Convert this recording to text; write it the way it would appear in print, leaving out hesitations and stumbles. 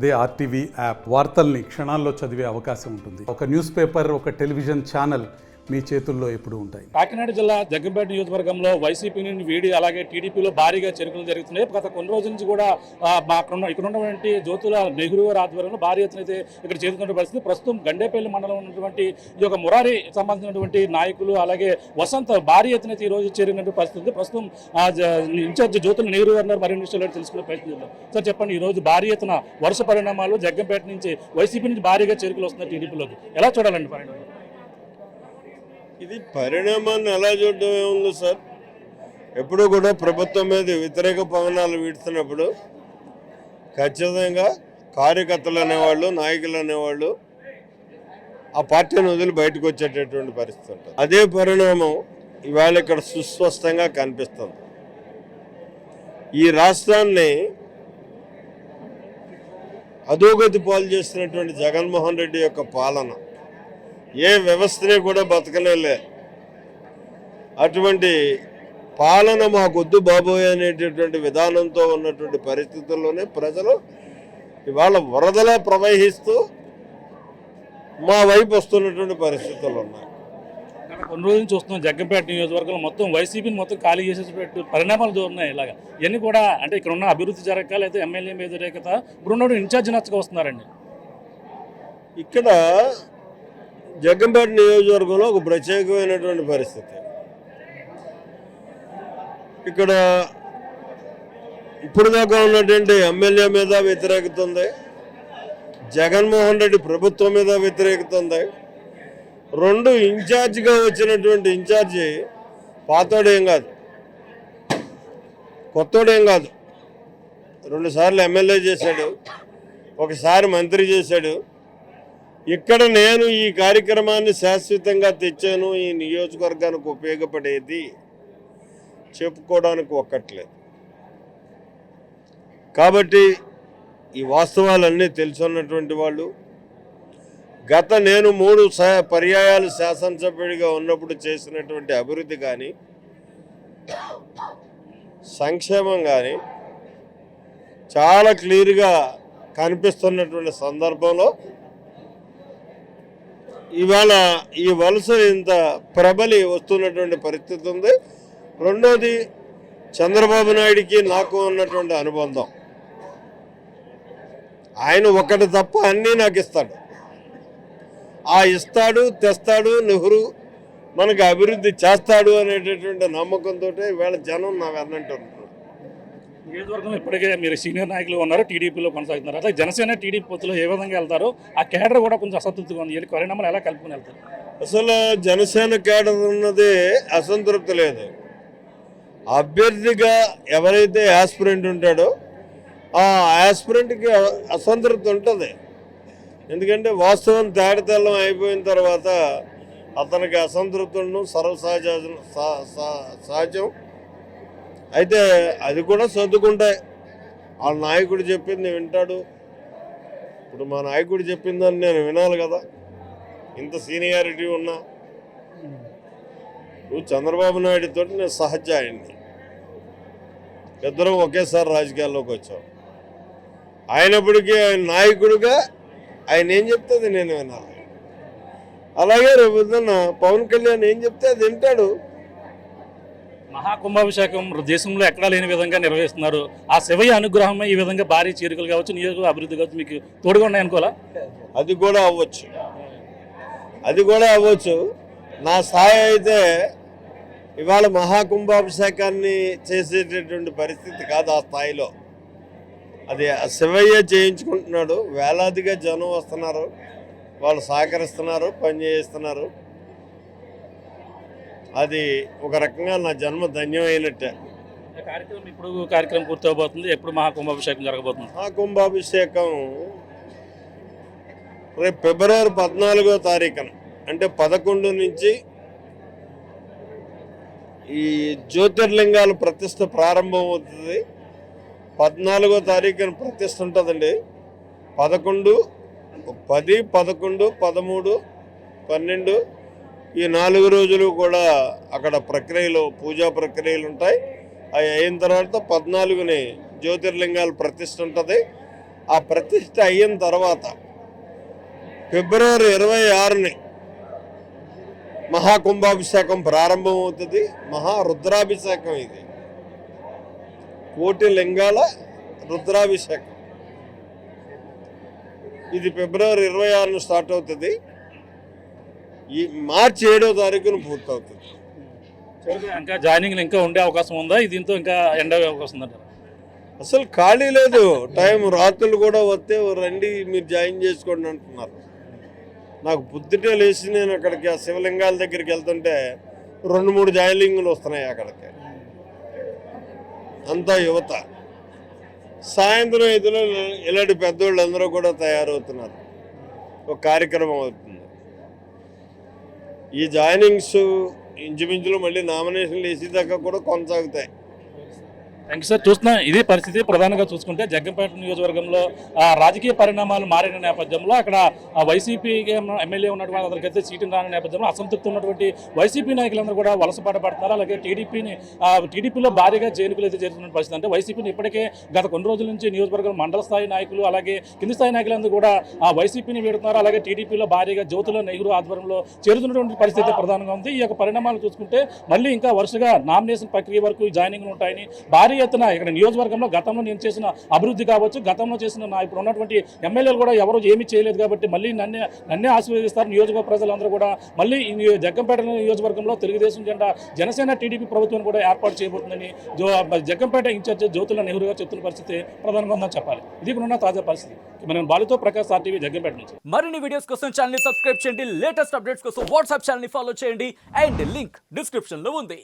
అదే RTV app వార్తల్ని క్షణాల్లో చదివే అవకాశం ఉంటుంది. ఒక న్యూస్ పేపర్, ఒక టెలివిజన్ ఛానల్ మీ చేతుల్లో ఎప్పుడు ఉంటాయి. కాకినాడ జిల్లా జగ్గంపేట నియోజకవర్గంలో వైసీపీ నుండి వీడి అలాగే టీడీపీలో భారీగా చేరికలు జరుగుతున్నాయి. గత కొన్ని రోజుల నుంచి కూడా ఇక్కడ ఉన్నటువంటి జ్యోతుల నెహ్రూ గారి ఆధ్వర్యంలో భారీ ఎత్తున అయితే ఇక్కడ చేరుకున్న పరిస్థితి. ప్రస్తుతం గండేపల్లి మండలం ఉన్నటువంటి ఈ యొక్క మురారి సంబంధించినటువంటి నాయకులు అలాగే వసంత్ భారీ ఎత్తున ఈ రోజు చేరినటువంటి పరిస్థితి. ప్రస్తుతం ఇన్ఛార్జ్ జ్యోతుల నెహ్రూ గారు మరిన్ని విషయాలు తెలుసుకునే ప్రయత్నం చేద్దాం. సార్ చెప్పండి, ఈ రోజు భారీ ఎత్తున వరుస పరిణామాలు జగ్గంపేట నుంచి వైసీపీ నుంచి భారీగా చేరికలు వస్తున్నాయి టీడీపీలోకి, ఎలా చూడాలండి పరిణామాలు? ఇది పరిణామాన్ని ఎలా చూడడం ఏముంది సార్, ఎప్పుడూ కూడా ప్రభుత్వం మీద వ్యతిరేక పవనాలు వీడుతున్నప్పుడు ఖచ్చితంగా కార్యకర్తలు అనేవాళ్ళు, నాయకులు అనేవాళ్ళు ఆ పార్టీని వదిలి బయటకు వచ్చేటటువంటి పరిస్థితి ఉంటుంది. అదే పరిణామం ఇవాళ ఇక్కడ సుస్పష్టంగా కనిపిస్తుంది. ఈ రాష్ట్రాన్ని అధోగతి పాలు చేస్తున్నటువంటి జగన్మోహన్ రెడ్డి యొక్క పాలన ఏ వ్యవస్థనే కూడా బతకనేలే. అటువంటి పాలన మాకొద్దు బాబోయ్ అనేటటువంటి విధానంతో ఉన్నటువంటి పరిస్థితుల్లోనే ప్రజలు ఇవాళ వరదలా ప్రవహిస్తూ మా వైపు వస్తున్నటువంటి పరిస్థితులు ఉన్నాయి. కొన్ని రోజులు చూస్తున్నాం జగ్గంపేట నియోజకవర్గంలో మొత్తం వైసీపీని మొత్తం ఖాళీ చేసేటట్టు పరిణామాలు ఉన్నాయి. ఇలాగా ఇవన్నీ కూడా అంటే ఇక్కడ ఉన్న అభివృద్ధి జరగాలి, అయితే ఎమ్మెల్యే మీద వ్యతిరేకత, ఇప్పుడున్న ఇన్ఛార్జ్ నచ్చగా వస్తున్నారండి. ఇక్కడ జగ్గంపేట నియోజకవర్గంలో ఒక ప్రత్యేకమైనటువంటి పరిస్థితి. ఇక్కడ ఇప్పుడు దాకా ఉన్నటువంటి ఎమ్మెల్యే మీద వ్యతిరేకత ఉంది, జగన్మోహన్ రెడ్డి ప్రభుత్వం మీద వ్యతిరేకత ఉంది. రెండు ఇన్ఛార్జిగా వచ్చినటువంటి ఇన్ఛార్జి పాతోడేం కాదు, కొత్తోడేం కాదు. 2 సార్లు ఎమ్మెల్యే చేశాడు, ఒకసారి మంత్రి చేశాడు. ఇక్కడ నేను ఈ కార్యక్రమాన్ని శాశ్వతంగా తెచ్చాను, ఈ నియోజకవర్గానికి ఉపయోగపడేది చెప్పుకోవడానికి ఒక్కట్లేదు. కాబట్టి ఈ వాస్తవాలన్నీ తెలుసున్నటువంటి వాళ్ళు, గత నేను 3 పర్యాయాలు శాసనసభ్యుడిగా ఉన్నప్పుడు చేసినటువంటి అభివృద్ధి కానీ సంక్షేమం కానీ చాలా క్లియర్గా కనిపిస్తున్నటువంటి సందర్భంలో ఇవాళ ఈ వలస ఇంత ప్రబలి వస్తున్నటువంటి పరిస్థితి ఉంది. రెండోది, చంద్రబాబు నాయుడికి నాకు ఉన్నటువంటి అనుబంధం. ఆయన ఒకటి తప్ప అన్నీ నాకు ఇస్తాడు. ఆ ఇస్తాడు, తెస్తాడు, నెహ్రూ మనకు అభివృద్ధి చేస్తాడు అనేటటువంటి నమ్మకంతో ఇవాళ జనం నా వెన్నంటున్నారు. నియోజకవర్గం ఇప్పటికే మీరు సీనియర్ నాయకులు ఉన్నారు, టీడీపీలో కొనసాగుతున్నారు. అట్లా జనసేన టీడీపీ పొత్తులో ఏ విధంగా వెళ్తారో ఆ కేడర్ కూడా కొంచెం అసంతృప్తిగా ఉంది. ఈ పరిణామాలు ఎలా కలుపుకొని వెళ్తారు? అసలు జనసేన కేడర్ ఉన్నది అసంతృప్తి లేదు. అభ్యర్థిగా ఎవరైతే యాస్పిరెంట్ ఉంటాడో ఆ యాస్పిరెంట్కి అసంతృప్తి ఉంటుంది. ఎందుకంటే వాస్తవం తేడతెల్లం అయిపోయిన తర్వాత అతనికి అసంతృప్తి ఉండడం సహజం. అయితే అది కూడా సర్దుకుంటాయి. వాళ్ళ నాయకుడు చెప్పింది వింటాడు. ఇప్పుడు మా నాయకుడు చెప్పిందని నేను వినాలి కదా, ఇంత సీనియారిటీ ఉన్నా. నువ్వు చంద్రబాబు నాయుడుతో నేను సహజాయండి, ఇద్దరం ఒకేసారి రాజకీయాల్లోకి వచ్చాం. అయినప్పటికీ ఆయన నాయకుడిగా ఆయన ఏం చెప్తే అది నేను వినాలి. అలాగే రేపు పవన్ కళ్యాణ్ ఏం చెప్తే అది వింటాడు. మహాకుంభాభిషేకం దేశంలో ఎక్కడా లేని విధంగా నిర్వహిస్తున్నారు. ఆ శివయ్య అనుగ్రహమే ఈ విధంగా భారీ చేరికలు కావచ్చు, నియోజకవర్గ అభివృద్ధి కావచ్చు మీకు తోడుగా ఉన్నాయనుకోవాలా? అది కూడా అవ్వచ్చు. నా స్థాయి అయితే ఇవాళ మహాకుంభాభిషేకాన్ని చేసేటటువంటి పరిస్థితి కాదు. ఆ స్థాయిలో అది శివయ్య చేయించుకుంటున్నాడు. వేలాదిగా జనం వస్తున్నారు, వాళ్ళు సహకరిస్తున్నారు, పనిచేస్తున్నారు. అది ఒక రకంగా నా జన్మ ధన్యమైనట్టే. ఇప్పుడు కార్యక్రమం పూర్తవబోతుంది. ఎప్పుడు మహాకుంభాభిషేకం జరగబోతుంది? మహాకుంభాభిషేకం రేపు ఫిబ్రవరి 14వ తారీఖున, అంటే 11 నుంచి ఈ జ్యోతిర్లింగాల ప్రతిష్ఠ ప్రారంభం అవుతుంది. 14వ తారీఖున ప్రతిష్ఠ ఉంటుందండి. 11, 10, 11, 13, 12 ఈ 4 రోజులు కూడా అక్కడ ప్రక్రియలు, పూజా ప్రక్రియలు ఉంటాయి. అవి అయిన తర్వాత 14ని జ్యోతిర్లింగాల ప్రతిష్ఠ ఉంటుంది. ఆ ప్రతిష్ట అయిన తర్వాత ఫిబ్రవరి 26ని మహాకుంభాభిషేకం ప్రారంభమవుతుంది. మహారుద్రాభిషేకం ఇది, కోటి లింగాల రుద్రాభిషేకం. ఇది ఫిబ్రవరి 26న స్టార్ట్ అవుతుంది. ఈ మార్చి 7వ తారీఖున పూర్తవుతుంది. ఇంకా జాయినింగ్ ఇంకా ఉండే అవకాశం ఉందా? దీంతో ఇంకా ఎండ్ అయ్యే అవకాశం ఉందంటారా? అసలు ఖాళీ లేదు. టైం రాత్రులు కూడా వస్తే రండి మీరు జాయిన్ చేసుకోండి అంటున్నారు. నాకు పొద్దుటే లేచి నేను అక్కడికి ఆ శివలింగాల దగ్గరికి వెళ్తుంటే 2-3 జాయినింగ్లు వస్తున్నాయి అక్కడికి. అంతా యువత. సాయంత్రం 5లో ఇలాంటి పెద్దోళ్ళు అందరూ కూడా తయారవుతున్నారు. ఒక కార్యక్రమం అవుతుంది. ఈ జాయినింగ్స్ ఇంచుమించులు మళ్ళీ నామినేషన్లు వేసేదాకా కూడా కొనసాగుతాయి. Thank you sir. చూస్తున్నా ఇదే పరిస్థితి. ప్రధానంగా చూసుకుంటే జగ్గంపేట నియోజకవర్గంలో రాజకీయ పరిణామాలు మారిన నేపథ్యంలో అక్కడ వైసీపీ ఎమ్మెల్యే ఉన్నటువంటి వాళ్ళందరికైతే సీటు రాని నేపథ్యంలో అసంతృప్తి ఉన్నటువంటి వైసీపీ నాయకులందరూ కూడా వలసపాట పడుతున్నారు. అలాగే టీడీపీలో భారీగా చేరికలు అయితే జరుగుతున్న పరిస్థితి. అంటే వైసీపీని ఇప్పటికే గత కొన్ని రోజుల నుంచి నియోజకవర్గం మండల స్థాయి నాయకులు అలాగే కింది స్థాయి నాయకులందరూ కూడా వైసీపీని వీడుతున్నారు. అలాగే టీడీపీలో భారీగా జ్యోతుల నెహ్రూ ఆధ్వర్యంలో చేరుతున్నటువంటి పరిస్థితి ప్రధానంగా ఉంది. ఈ యొక్క పరిణామాలు చూసుకుంటే మళ్ళీ ఇంకా వరుసగా నామినేషన్ ప్రక్రియ వరకు జాయినింగ్లు ఉంటాయని భారీ ఎత్తున ఇక్కడ నియోజకవర్గంలో గతంలో నేను చేసిన అభివృద్ధి కావచ్చు, గతంలో చేసిన ఇప్పుడు ఉన్నటువంటి ఎమ్మెల్యేలు కూడా ఎవరు ఏమీ చేయలేదు కాబట్టి మళ్ళీ నన్నే ఆశీర్వదిస్తారు నియోజకవర్గ ప్రజలందరూ కూడా. మళ్ళీ ఈ జగ్గంపేట నియోజకవర్గంలో తెలుగుదేశం జెండా జనసేన టీడీపీ ప్రభుత్వం కూడా ఏర్పాటు చేయబోతుందని జగ్గంపేట ఇన్ఛార్జ్ జ్యోతుల నెహ్రూ గారు చెప్తున్న పరిస్థితి ప్రధానంగా ఉందని చెప్పాలి. ఇది కూడా తాజా పరిస్థితి. మనం బాలుతో ప్రకాష్ RTV జగ్గంపేట నుంచి. మరిన్ని వీడియోస్ కోసం ఛానల్ ని సబ్స్క్రైబ్ చేయండి. లేటెస్ట్ అప్డేట్స్ కోసం వాట్సాప్ ఛానల్ ని ఫాలో చేయండి. అండ్ లింక్ డిస్క్రిప్షన్ లో ఉంది.